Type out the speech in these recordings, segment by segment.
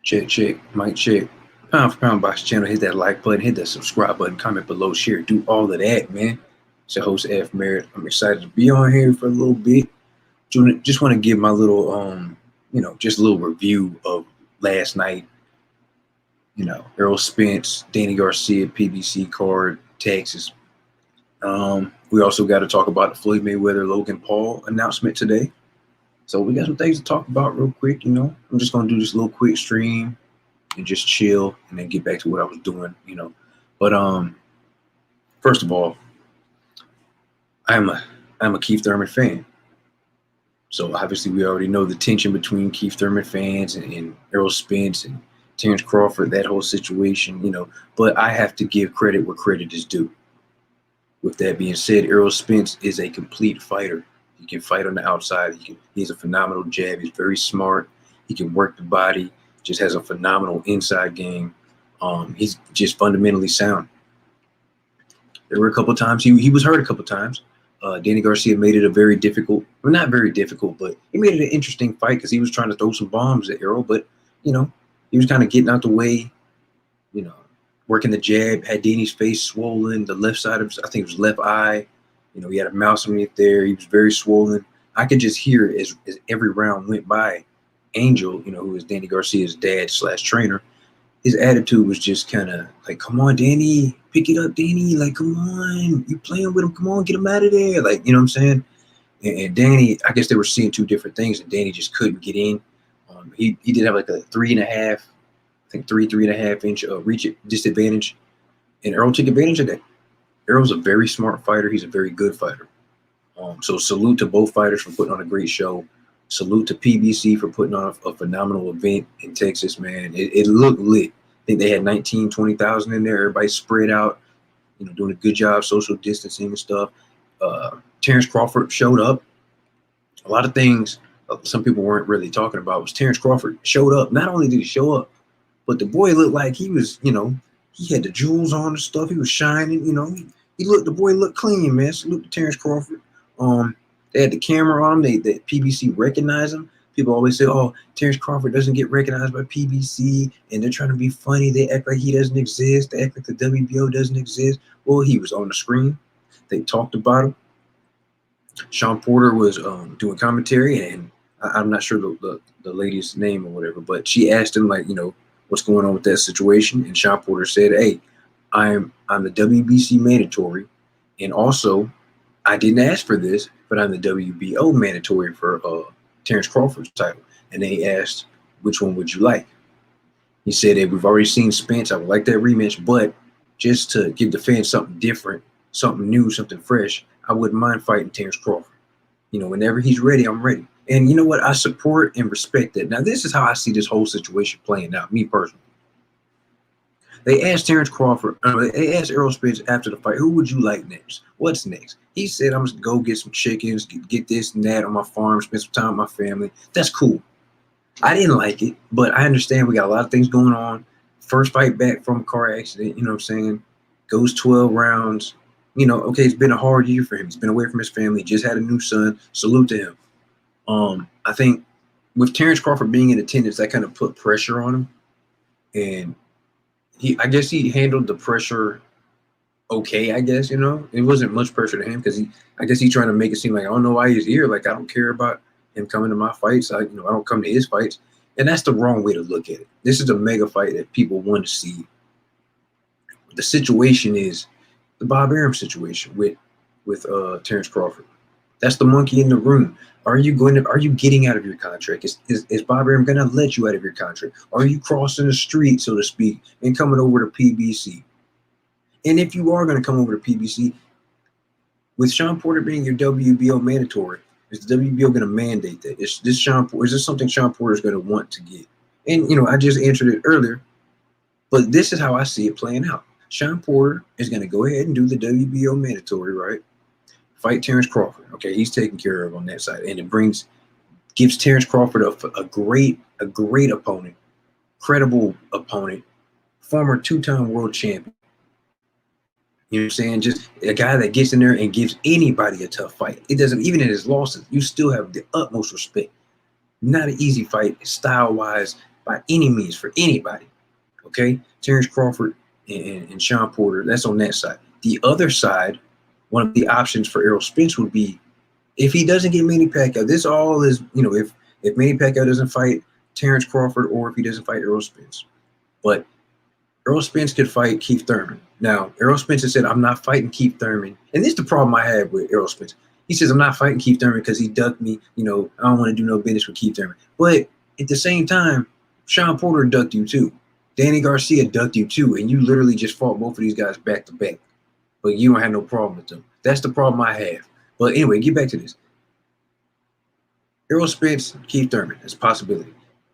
Check, check, mic check. Pound for pound box channel. Hit that like button, hit that subscribe button, comment below, share, do all of that, man. It's your host F Merritt. I'm excited to be on here for a little bit. Just want to give my little just a little review of last night. Errol Spence, Danny Garcia, PBC card, Texas. We also got to talk about the Floyd Mayweather Logan Paul announcement today. So we got some things to talk about real quick. I'm just gonna do this little quick stream and just chill and then get back to what I was doing. But first of all, I'm a Keith Thurman fan. So obviously we already know the tension between Keith Thurman fans and Errol Spence and Terence Crawford, that whole situation, but I have to give credit where credit is due. With that being said, Errol Spence is a complete fighter. He can fight on the outside. He has a phenomenal jab. He's very smart. He can work the body. Just has a phenomenal inside game. He's just fundamentally sound. There were a couple of times he was hurt a couple of times. Danny Garcia made it a very difficult, well, not very difficult, but he made it an interesting fight because he was trying to throw some bombs at Errol, but he was kind of getting out the way, working the jab, had Danny's face swollen, the left side of, I think it was left eye. He had a mouse on it there. He was very swollen. I could just hear as every round went by, Angel, who is Danny Garcia's dad / trainer, his attitude was just kind of like, come on, Danny, pick it up, Danny. Like, come on, you playing with him. Come on, get him out of there. Like, you know what I'm saying? And Danny, I guess they were seeing two different things, and Danny just couldn't get in. He did have like a 3.5 inch reach disadvantage, and Errol took advantage of that. Errol's a very smart fighter. He's a very good fighter. So salute to both fighters for putting on a great show. Salute to PBC for putting on a phenomenal event in Texas, man. It looked lit. I think they had 20,000 in there. Everybody spread out, doing a good job, social distancing and stuff. Terence Crawford showed up. A lot of things some people weren't really talking about was Terence Crawford showed up. Not only did he show up, but the boy looked like he was, he had the jewels on and stuff. He was shining, the boy looked clean, man. Salute to Terence Crawford. They had the camera on him. That PBC recognized him. People always say, oh, Terence Crawford doesn't get recognized by PBC, and they're trying to be funny. They act like he doesn't exist. They act like the WBO doesn't exist. Well, he was on the screen. They talked about him. Sean Porter was doing commentary, and I'm not sure the lady's name or whatever, but she asked him, like, what's going on with that situation? And Sean Porter said, hey, I'm the WBC mandatory, and also I didn't ask for this, but I'm the WBO mandatory for Terence Crawford's title. And they asked, which one would you like? He said, hey, we've already seen Spence. I would like that rematch, but just to give the fans something different, something new, something fresh, I wouldn't mind fighting Terence Crawford. Whenever he's ready, I'm ready. And you know what? I support and respect that. Now, this is how I see this whole situation playing out, me personally. They asked Terence Crawford, they asked Errol Spence after the fight, who would you like next? What's next? He said, I'm just going to go get some chickens, get this and that on my farm, spend some time with my family. That's cool. I didn't like it, but I understand we got a lot of things going on. First fight back from a car accident, what I'm saying? Goes 12 rounds. Okay, it's been a hard year for him. He's been away from his family, just had a new son. Salute to him. I think with Terence Crawford being in attendance, that kind of put pressure on him. And I guess he handled the pressure okay, I guess, it wasn't much pressure to him because I guess he's trying to make it seem like, I don't know why he's here. Like, I don't care about him coming to my fights. I don't come to his fights. And that's the wrong way to look at it. This is a mega fight that people want to see. The situation is the Bob Arum situation with Terence Crawford. That's the monkey in the room. Are you getting out of your contract? Is Bob Arum going to let you out of your contract? Are you crossing the street, so to speak, and coming over to PBC? And if you are going to come over to PBC, with Sean Porter being your WBO mandatory, is the WBO going to mandate that? Is this something Sean Porter is going to want to get? And, I just answered it earlier, but this is how I see it playing out. Sean Porter is going to go ahead and do the WBO mandatory, right? Fight Terence Crawford. Okay, he's taken care of on that side, and it gives Terence Crawford a great opponent, credible opponent, former 2-time world champion. You know what I'm saying? Just a guy that gets in there and gives anybody a tough fight. It doesn't, even in his losses, you still have the utmost respect. Not an easy fight, style-wise, by any means for anybody. Okay, Terence Crawford and Sean Porter. That's on that side. The other side, one of the options for Errol Spence would be if he doesn't get Manny Pacquiao. This all is, if Manny Pacquiao doesn't fight Terence Crawford or if he doesn't fight Errol Spence. But Errol Spence could fight Keith Thurman. Now, Errol Spence has said, I'm not fighting Keith Thurman. And this is the problem I have with Errol Spence. He says, I'm not fighting Keith Thurman because he ducked me. I don't want to do no business with Keith Thurman. But at the same time, Sean Porter ducked you too. Danny Garcia ducked you too. And you literally just fought both of these guys back to back. But you don't have no problem with them. That's the problem I have. But anyway, get back to this. Errol Spence, Keith Thurman, that's a possibility.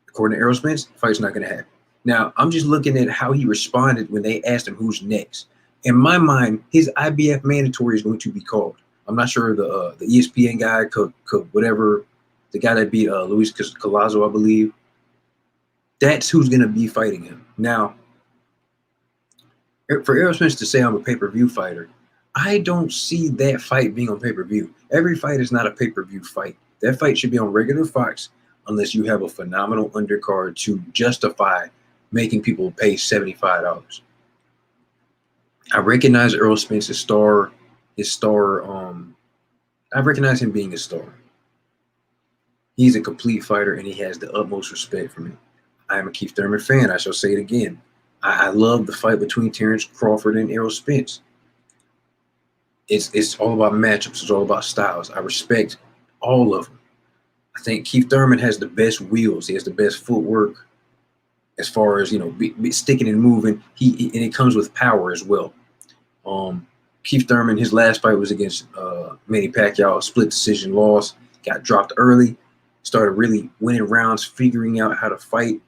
According to Errol Spence, the fight's not going to happen. Now, I'm just looking at how he responded when they asked him who's next. In my mind, his IBF mandatory is going to be called. I'm not sure the ESPN guy, whatever, the guy that beat Luis Collazo, I believe. That's who's going to be fighting him. Now, for Errol Spence to say I'm a pay-per-view fighter, I don't see that fight being on pay-per-view. Every fight is not a pay-per-view fight. That fight should be on regular Fox unless you have a phenomenal undercard to justify making people pay $75. I recognize Errol Spence's star. I recognize him being a star. He's a complete fighter, and he has the utmost respect for me. I am a Keith Thurman fan. I shall say it again. I love the fight between Terence Crawford and Errol Spence. It's all about matchups. It's all about styles. I respect all of them. I think Keith Thurman has the best wheels. He has the best footwork as far as, sticking and moving. And it comes with power as well. Keith Thurman, his last fight was against Manny Pacquiao, split decision loss, got dropped early, started really winning rounds, figuring out how to fight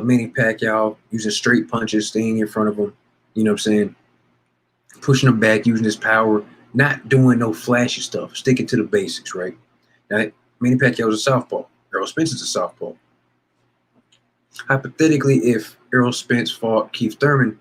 Manny Pacquiao, using straight punches, staying in front of him, you know what I'm saying? Pushing him back, using his power, not doing no flashy stuff, sticking to the basics, right? Now, Manny Pacquiao is a southpaw. Errol Spence is a southpaw. Hypothetically, if Errol Spence fought Keith Thurman,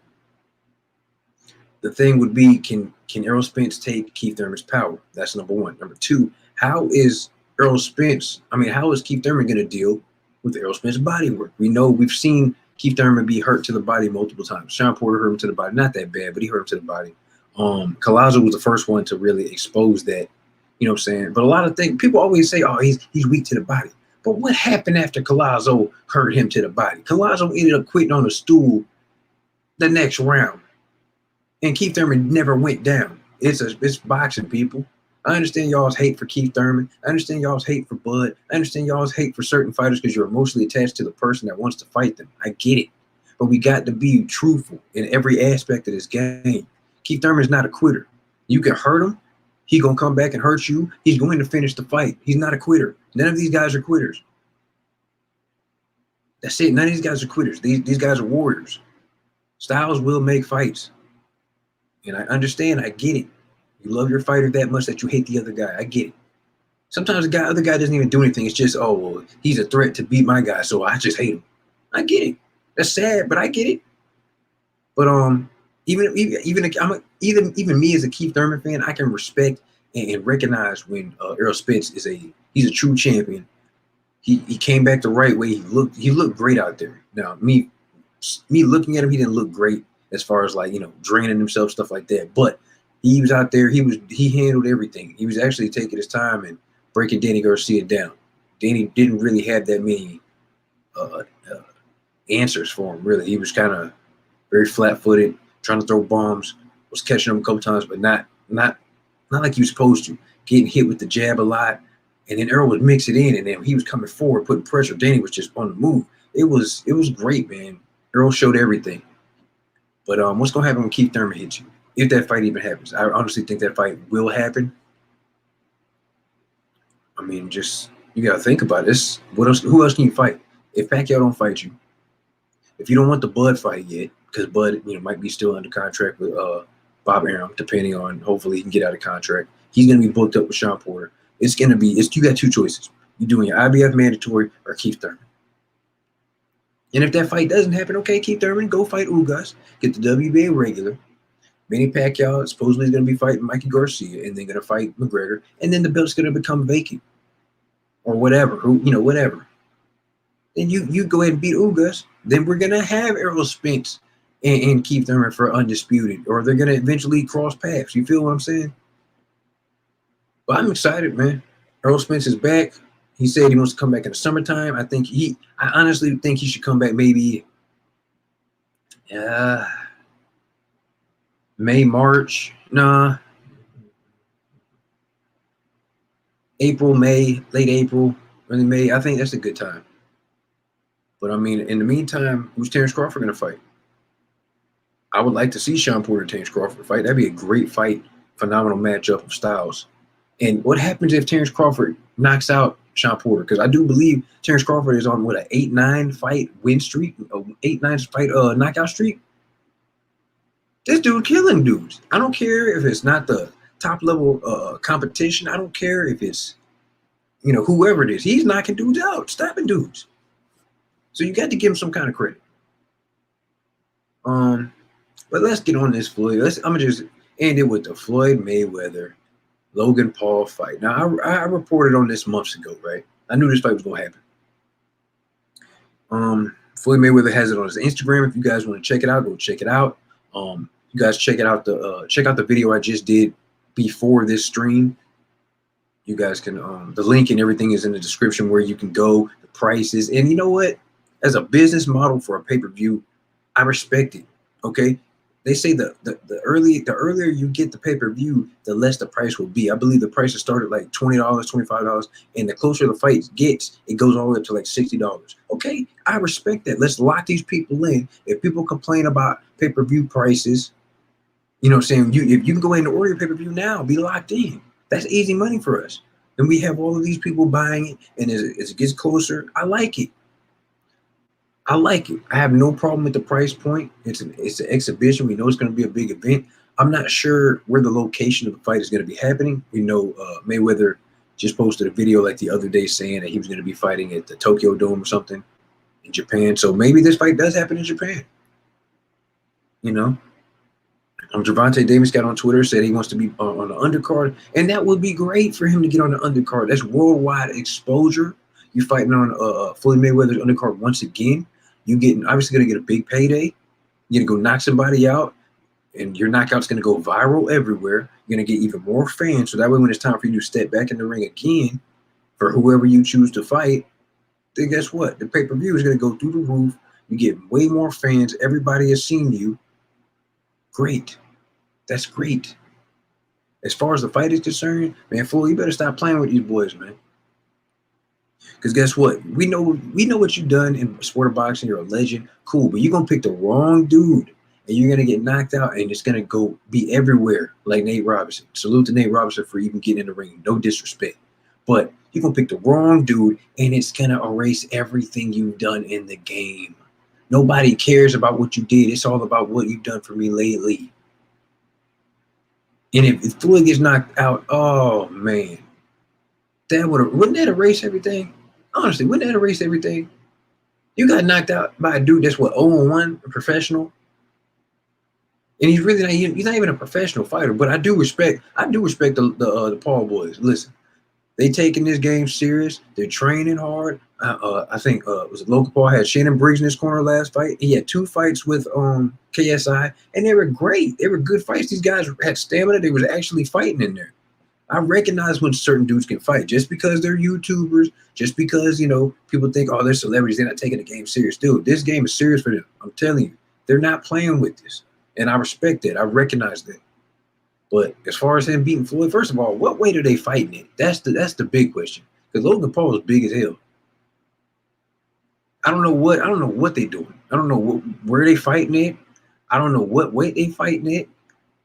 the thing would be, can Errol Spence take Keith Thurman's power? That's number one. Number two, how is Keith Thurman going to deal with Errol Spence's body work? We've seen Keith Thurman be hurt to the body multiple times. Sean Porter hurt him to the body. Not that bad, but he hurt him to the body. Collazo was the first one to really expose that. You know what I'm saying? But a lot of things, people always say, oh, he's weak to the body. But what happened after Collazo hurt him to the body? Collazo ended up quitting on a stool the next round. And Keith Thurman never went down. It's boxing, people. I understand y'all's hate for Keith Thurman. I understand y'all's hate for Bud. I understand y'all's hate for certain fighters because you're emotionally attached to the person that wants to fight them. I get it. But we got to be truthful in every aspect of this game. Keith Thurman's not a quitter. You can hurt him. He's going to come back and hurt you. He's going to finish the fight. He's not a quitter. None of these guys are quitters. That's it. None of these guys are quitters. These guys are warriors. Styles will make fights. And I understand. I get it. You love your fighter that much that you hate the other guy. I get it. Sometimes the other guy doesn't even do anything. It's just, oh, well, he's a threat to beat my guy, so I just hate him. I get it. That's sad, but I get it. But even me as a Keith Thurman fan, I can respect and recognize when Errol Spence he's a true champion. He came back the right way. He looked great out there. Now me looking at him, he didn't look great as far as draining himself, stuff like that. But he was out there. He handled everything. He was actually taking his time and breaking Danny Garcia down. Danny didn't really have that many answers for him. Really, he was kind of very flat-footed, trying to throw bombs. Was catching them a couple times, but not like he was supposed to. Getting hit with the jab a lot, and then Errol would mix it in, and then he was coming forward, putting pressure. Danny was just on the move. It was great, man. Errol showed everything. But what's gonna happen when Keith Thurman hits you? If that fight even happens, I honestly think that fight will happen. I mean, just you gotta think about this. What else? Who else can you fight? If Pacquiao don't fight you, if you don't want the Bud fight yet, because Bud, might be still under contract with Bob Arum, depending on, hopefully he can get out of contract. He's gonna be booked up with Sean Porter. You got two choices. You're doing your IBF mandatory or Keith Thurman. And if that fight doesn't happen, okay, Keith Thurman, go fight Ugas, get the WBA regular. Manny Pacquiao supposedly is going to be fighting Mikey Garcia, and then going to fight McGregor, and then the belt's going to become vacant, or whatever. Whatever. then you go ahead and beat Ugas. Then we're gonna have Errol Spence and Keith Thurman for undisputed, or they're gonna eventually cross paths. You feel what I'm saying? But I'm excited, man. Errol Spence is back. He said he wants to come back in the summertime. I honestly think he should come back maybe uh, May, March. Nah, April, May, late April, early May. I think that's a good time. But I mean, in the meantime, who's Terence Crawford going to fight? I would like to see Sean Porter and Terence Crawford fight. That'd be a great fight, phenomenal matchup of styles. And what happens if Terence Crawford knocks out Sean Porter? Because I do believe Terence Crawford is on what, an 8-9 fight win streak, 8-9 fight knockout streak. This dude killing dudes. I don't care if it's not the top level competition. I don't care if it's whoever it is. He's knocking dudes out, stopping dudes. So you got to give him some kind of credit. But let's get on this Floyd. I'm gonna just end it with the Floyd Mayweather Logan Paul fight. Now I reported on this months ago, right? I knew this fight was gonna happen. Floyd Mayweather has it on his Instagram. If you guys want to check it out, go check it out. You guys check out the video I just did before this stream. You guys can the link and everything is in the description where you can go, the prices, and you know what? As a business model for a pay-per-view, I respect it. Okay. They say the earlier you get the pay-per-view, the less the price will be. I believe the prices start at like $20, $25, and the closer the fight gets, it goes all the way up to like $60. Okay, I respect that. Let's lock these people in. If people complain about pay-per-view prices, you know what I'm saying? If you can go ahead and order your pay-per-view now, be locked in. That's easy money for us. And we have all of these people buying it, and as it gets closer, I like it. I like it. I have no problem with the price point. It's an exhibition. We know it's going to be a big event. I'm not sure where the location of the fight is going to be happening. We know Mayweather just posted a video like the other day saying that he was going to be fighting at the Tokyo Dome or something in Japan. So maybe this fight does happen in Japan. Gervonta Davis got on Twitter, said he wants to be on the undercard, and that would be great for him to get on the undercard. That's worldwide exposure. You're fighting on Floyd Mayweather's undercard once again. You obviously going to get a big payday. You're going to go knock somebody out, and your knockout's going to go viral everywhere. You're going to get even more fans. So that way when it's time for you to step back in the ring again for whoever you choose to fight, then guess what? The pay-per-view is going to go through the roof. You get way more fans. Everybody has seen you. Great. That's great. As far as the fight is concerned, man, Floyd, you better stop playing with these boys, man. Because guess what? We know what you've done in sport of boxing. You're a legend. Cool. But you're going to pick the wrong dude, and you're going to get knocked out, and it's going to go be everywhere like Nate Robinson. Salute to Nate Robinson for even getting in the ring. No disrespect. But you're going to pick the wrong dude, and it's going to erase everything you've done in the game. Nobody cares about what you did. It's all about what you've done for me lately. And if Floyd gets knocked out, oh, man. Wouldn't that erase everything? Honestly, wouldn't that erase everything? You got knocked out by a dude that's 0-1, a professional, and he's not even a professional fighter. But I do respect the Paul boys. Listen, they taking this game serious. They're training hard. I think was it Logan Paul had Shannon Briggs in his corner last fight. He had 2 fights with KSI, and they were great. They were good fights. These guys had stamina. They was actually fighting in there. I recognize when certain dudes can fight. Just because they're YouTubers, just because, people think, oh, they're celebrities, they're not taking the game serious. Dude, this game is serious for them. I'm telling you. They're not playing with this. And I respect that. I recognize that. But as far as him beating Floyd, first of all, what weight are they fighting in? That's the big question. Because Logan Paul is big as hell. I don't know what they're doing. I don't know where they fighting it. I don't know what weight they fighting it.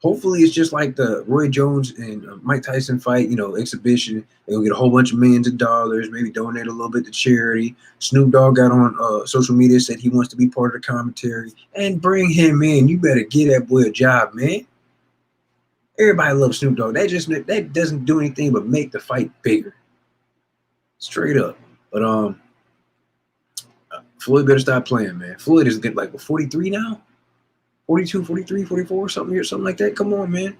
Hopefully it's just like the Roy Jones and Mike Tyson fight, exhibition. They'll get a whole bunch of millions of dollars, maybe donate a little bit to charity. Snoop Dogg got on social media, said he wants to be part of the commentary. And bring him in. You better get that boy a job, man. Everybody loves Snoop Dogg. That doesn't do anything but make the fight bigger. Straight up. But Floyd better stop playing, man. Floyd is good, like 43 now? 42, 43, 44, something like that. Come on, man.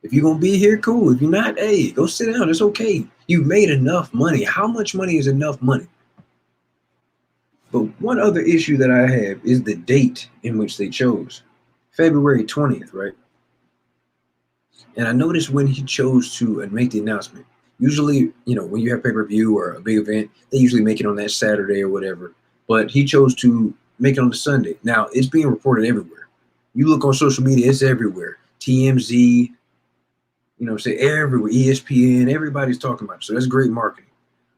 If you're going to be here, cool. If you're not, hey, go sit down. It's okay. You've made enough money. How much money is enough money? But one other issue that I have is the date in which they chose, February 20th, right? And I noticed when he chose to make the announcement, usually, when you have pay-per-view or a big event, they usually make it on that Saturday or whatever. But he chose to make it on the Sunday. Now, it's being reported everywhere. You look on social media, it's everywhere. TMZ, say everywhere, ESPN, everybody's talking about it. So that's great marketing,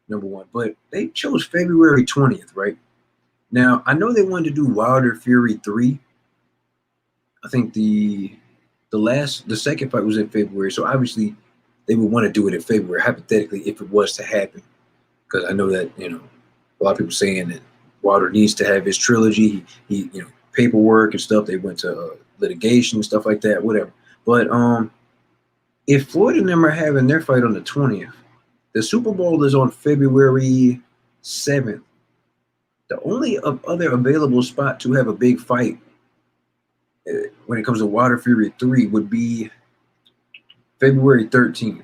number one. But they chose February 20th, right? Now, I know they wanted to do Wilder Fury 3. I think the second fight was in February, so obviously they would want to do it in February, hypothetically, if it was to happen. Because I know that, a lot of people saying that Wilder needs to have his trilogy. He paperwork and stuff. They went to litigation and stuff like that, whatever. But if Floyd and them are having their fight on the 20th, the Super Bowl is on February 7th. The only other available spot to have a big fight when it comes to Wilder Fury 3 would be February 13th.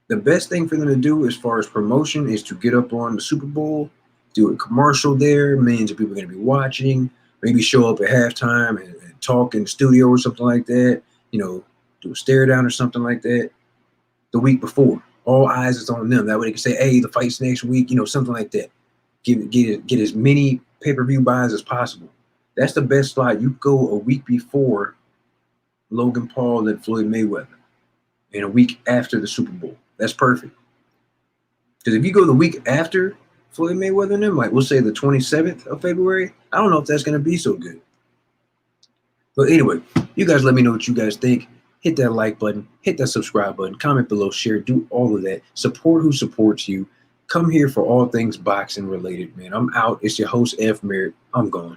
The best thing for them to do as far as promotion is to get up on the Super Bowl, do a commercial there, millions of people are going to be watching, maybe show up at halftime and talk in the studio or something like that, do a stare down or something like that the week before. All eyes is on them. That way they can say, hey, the fight's next week, something like that. Get as many pay-per-view buys as possible. That's the best slot. You go a week before Logan Paul and Floyd Mayweather and a week after the Super Bowl. That's perfect. Because if you go the week after Floyd Mayweather and them, like we'll say the 27th of February, I don't know if that's going to be so good. But anyway, you guys let me know what you guys think. Hit that like button, hit that subscribe button, comment below, share, do all of that. Support who supports you. Come here for all things boxing related, man. I'm out. It's your host, F. Merritt. I'm gone.